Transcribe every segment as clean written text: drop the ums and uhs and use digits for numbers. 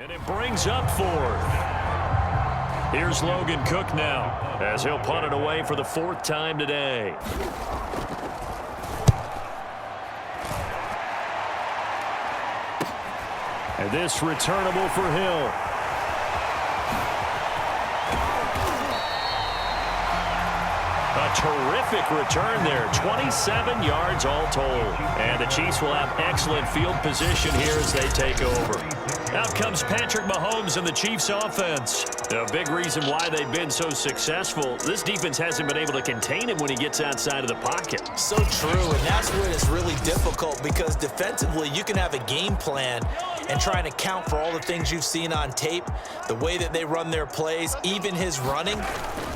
And it brings up fourth. Here's Logan Cook now as he'll punt it away for the fourth time today. And this returnable for Hill. A terrific return there. 27 yards all told. And the Chiefs will have excellent field position here as they take over. Out comes Patrick Mahomes and the Chiefs offense. A big reason why they've been so successful, this defense hasn't been able to contain him when he gets outside of the pocket. So true, and that's when it's really difficult because defensively you can have a game plan and trying to count for all the things you've seen on tape, the way that they run their plays, even his running.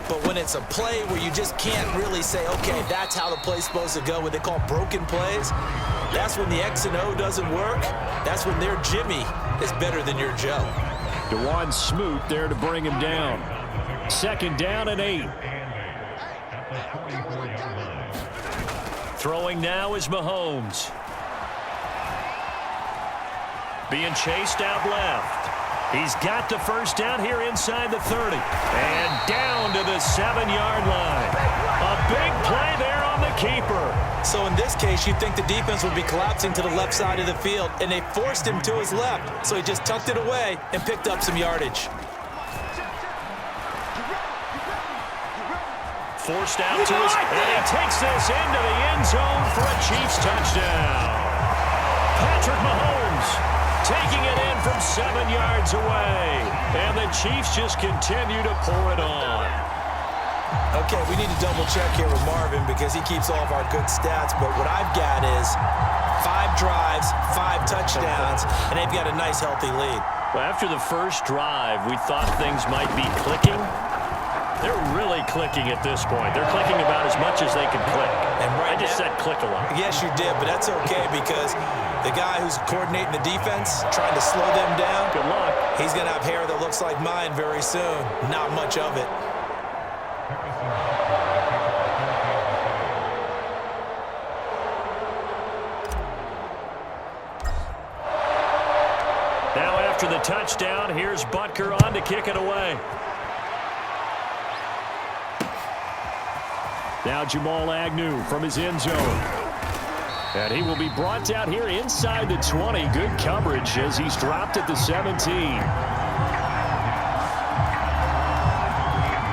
But when it's a play where you just can't really say, okay, that's how the play's supposed to go, what they call broken plays, that's when the X and O doesn't work. That's when their Jimmy is better than your Joe. DeJuan Smoot there to bring him down. 2nd down and 8. Throwing now is Mahomes. Being chased out left. He's got the first down here inside the 30. And down to the 7-yard line. A big play there on the keeper. So in this case, you'd think the defense would be collapsing to the left side of the field, and they forced him to his left. So he just tucked it away and picked up some yardage. Forced out to his, and he takes this into the end zone for a Chiefs touchdown. Patrick Mahomes taking it in from 7 yards away. And the Chiefs just continue to pour it on. Okay, we need to double check here with Marvin because he keeps all of our good stats. But what I've got is 5 drives, 5 touchdowns, and they've got a nice, healthy lead. Well, after the first drive, we thought things might be clicking. They're really clicking at this point. They're clicking about as much as they can click. And right I just said click a lot. Yes, you did, but that's okay because the guy who's coordinating the defense, trying to slow them down, good luck. He's going to have hair that looks like mine very soon. Not much of it. Now after the touchdown, here's Butker on to kick it away. Now Jamal Agnew from his end zone. And he will be brought down here inside the 20. Good coverage as he's dropped at the 17.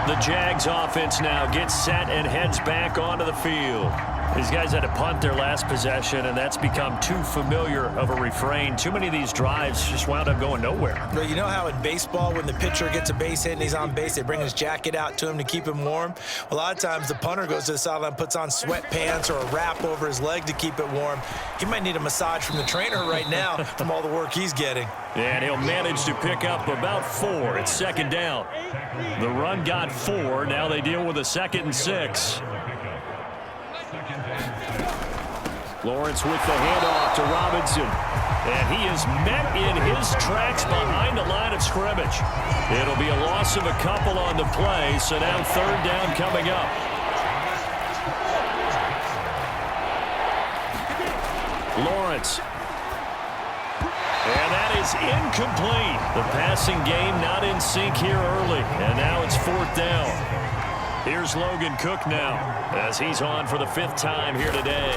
The Jags offense now gets set and heads back onto the field. These guys had to punt their last possession, and that's become too familiar of a refrain. Too many of these drives just wound up going nowhere. Well, you know how in baseball, when the pitcher gets a base hit and he's on base, they bring his jacket out to him to keep him warm? A lot of times the punter goes to the sideline, puts on sweatpants or a wrap over his leg to keep it warm. He might need a massage from the trainer right now from all the work he's getting. And he'll manage to pick up about 4. It's 2nd down. The run got 4. Now they deal with a 2nd and 6. Lawrence with the handoff to Robinson. And he is met in his tracks behind the line of scrimmage. It'll be a loss of a couple on the play, so now 3rd down coming up. Lawrence. And that is incomplete. The passing game not in sync here early. And now it's 4th down. Here's Logan Cook now as he's on for the 5th time here today.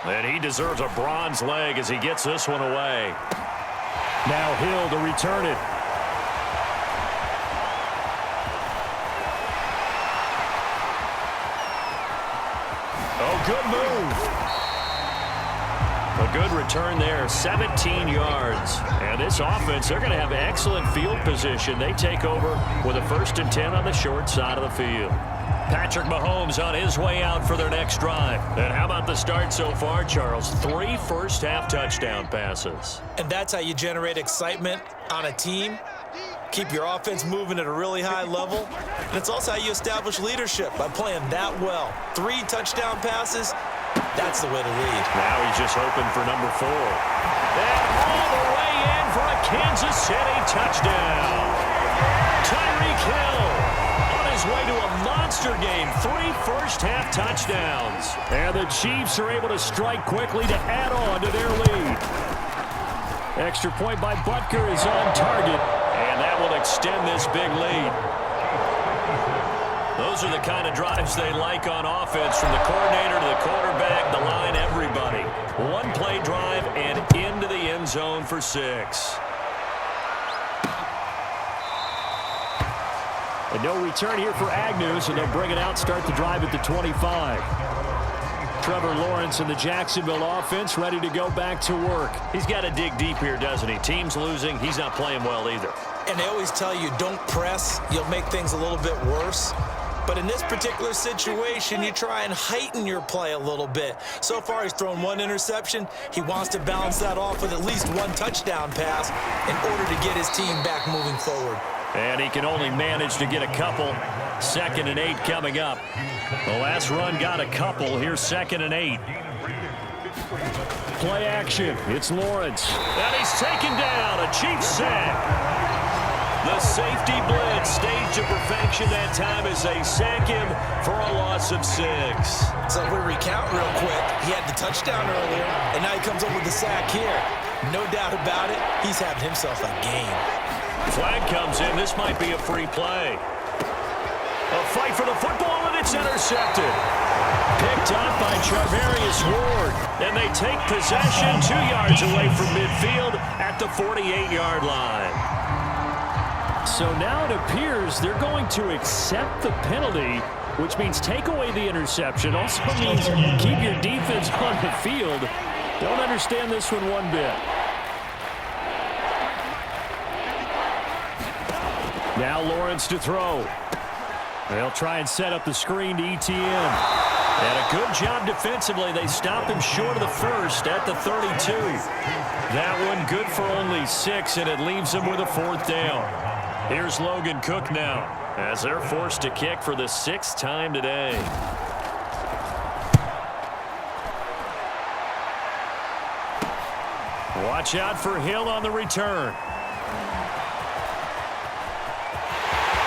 And he deserves a bronze leg as he gets this one away. Now Hill to return it. Oh, good move. A good return there, 17 yards. And this offense, they're going to have excellent field position. They take over with a 1st and 10 on the short side of the field. Patrick Mahomes on his way out for their next drive. And how about the start so far, Charles? 3 first-half touchdown passes. And that's how you generate excitement on a team. Keep your offense moving at a really high level. And it's also how you establish leadership by playing that well. 3 touchdown passes, that's the way to lead. Now he's just hoping for number 4. And all the way in for a Kansas City touchdown. Tyreek Hill on his way to a monster game. 3 first-half touchdowns. And the Chiefs are able to strike quickly to add on to their lead. Extra point by Butker is on target, and that will extend this big lead. Those are the kind of drives they like on offense, from the coordinator to the quarterback, the line, everybody. One-play drive and into the end zone for 6. And no return here for Agnew, so they'll bring it out, start the drive at the 25. Trevor Lawrence and the Jacksonville offense ready to go back to work. He's got to dig deep here, doesn't he? Team's losing. He's not playing well either. And they always tell you, don't press. You'll make things a little bit worse. But in this particular situation, you try and heighten your play a little bit. So far, he's thrown 1 interception. He wants to balance that off with at least 1 touchdown pass in order to get his team back moving forward. And he can only manage to get a couple. 2nd and 8 coming up. The last run got a couple. Here's 2nd and 8. Play action. It's Lawrence. And he's taken down. A Chiefs sack. The safety blitz staged to perfection that time as they sack him for a loss of 6. So if we recount real quick, he had the touchdown earlier, and now he comes up with the sack here. No doubt about it, he's having himself a game. Flag comes in. This might be a free play. A fight for the football, and it's intercepted. Picked up by Charvarius Ward. And they take possession 2 yards away from midfield at the 48-yard line. So now it appears they're going to accept the penalty, which means take away the interception. Also means keep your defense on the field. Don't understand this one bit. Now Lawrence to throw. They'll try and set up the screen to ETN. And a good job defensively. They stop him short of the first at the 32. That one good for only 6, and it leaves him with a 4th down. Here's Logan Cook now as they're forced to kick for the 6th time today. Watch out for Hill on the return.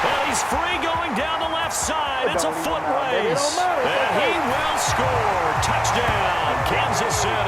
And he's free going down the left side. It's a foot race. And he will score. Touchdown, Kansas City.